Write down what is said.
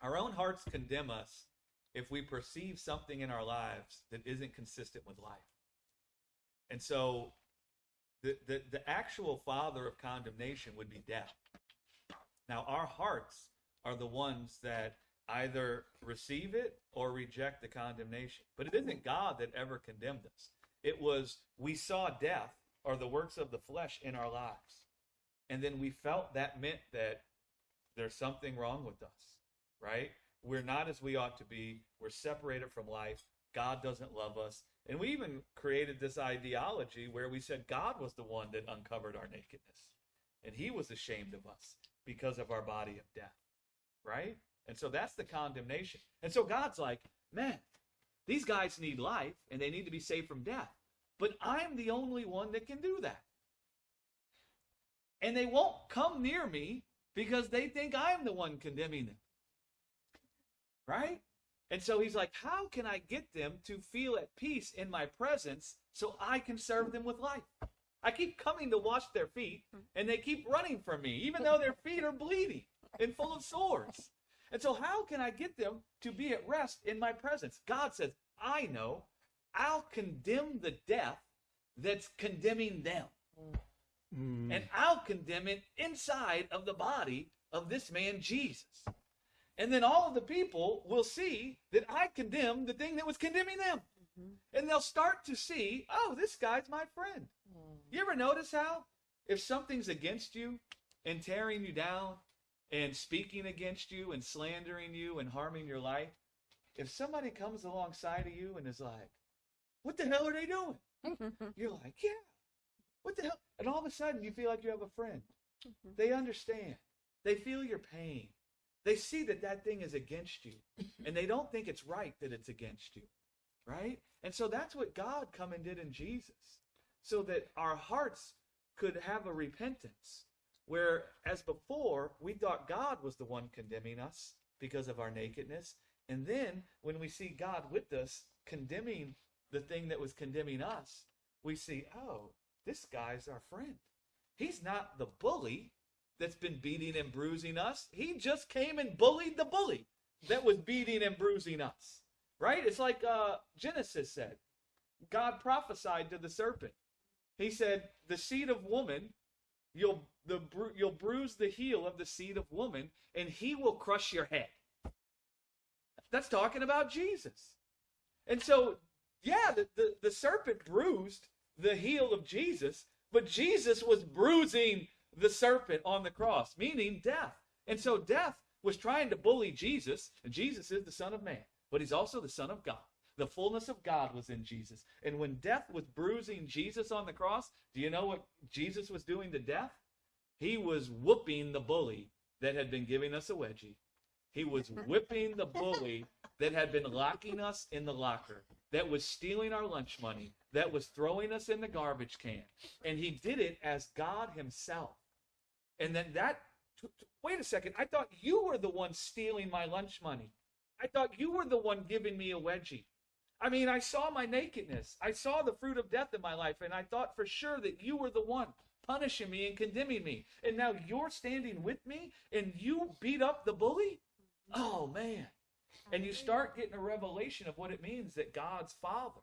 Our own hearts condemn us if we perceive something in our lives that isn't consistent with life. And so the actual father of condemnation would be death. Now, our hearts are the ones that either receive it or reject the condemnation. But it isn't God that ever condemned us. It was, we saw death or the works of the flesh in our lives. And then we felt that meant that there's something wrong with us, right? We're not as we ought to be. We're separated from life. God doesn't love us. And we even created this ideology where we said God was the one that uncovered our nakedness. And he was ashamed of us because of our body of death, right? And so that's the condemnation. And so God's like, man, these guys need life and they need to be saved from death. But I'm the only one that can do that. And they won't come near me because they think I'm the one condemning them. Right? And so he's like, how can I get them to feel at peace in my presence so I can serve them with life? I keep coming to wash their feet, and they keep running from me, even though their feet are bleeding and full of sores. And so how can I get them to be at rest in my presence? God says, I know. I'll condemn the death that's condemning them. And I'll condemn it inside of the body of this man, Jesus. And then all of the people will see that I condemn the thing that was condemning them. And they'll start to see, oh, this guy's my friend. You ever notice how if something's against you and tearing you down and speaking against you and slandering you and harming your life, if somebody comes alongside of you and is like, what the hell are they doing? You're like, yeah, what the hell? And all of a sudden you feel like you have a friend. They understand. They feel your pain. They see that that thing is against you. And they don't think it's right that it's against you. Right? And so that's what God come and did in Jesus. So that our hearts could have a repentance. Where, as before, we thought God was the one condemning us because of our nakedness. And then, when we see God with us condemning the thing that was condemning us, we see, oh, this guy's our friend. He's not the bully that's been beating and bruising us. He just came and bullied the bully that was beating and bruising us. Right? It's like Genesis said. God prophesied to the serpent. He said, the seed of woman, you'll bruise the heel of the seed of woman, and he will crush your head. That's talking about Jesus. And so, yeah, the serpent bruised the heel of Jesus, but Jesus was bruising the serpent on the cross, meaning death. And so death was trying to bully Jesus, and Jesus is the Son of Man, but he's also the Son of God. The fullness of God was in Jesus. And when death was bruising Jesus on the cross, do you know what Jesus was doing to death? He was whooping the bully that had been giving us a wedgie. He was whipping the bully that had been locking us in the locker, that was stealing our lunch money, that was throwing us in the garbage can. And he did it as God himself. And then wait a second, I thought you were the one stealing my lunch money. I thought you were the one giving me a wedgie. I mean, I saw my nakedness. I saw the fruit of death in my life, and I thought for sure that you were the one punishing me and condemning me. And now you're standing with me, and you beat up the bully? Oh, man. And you start getting a revelation of what it means that God's Father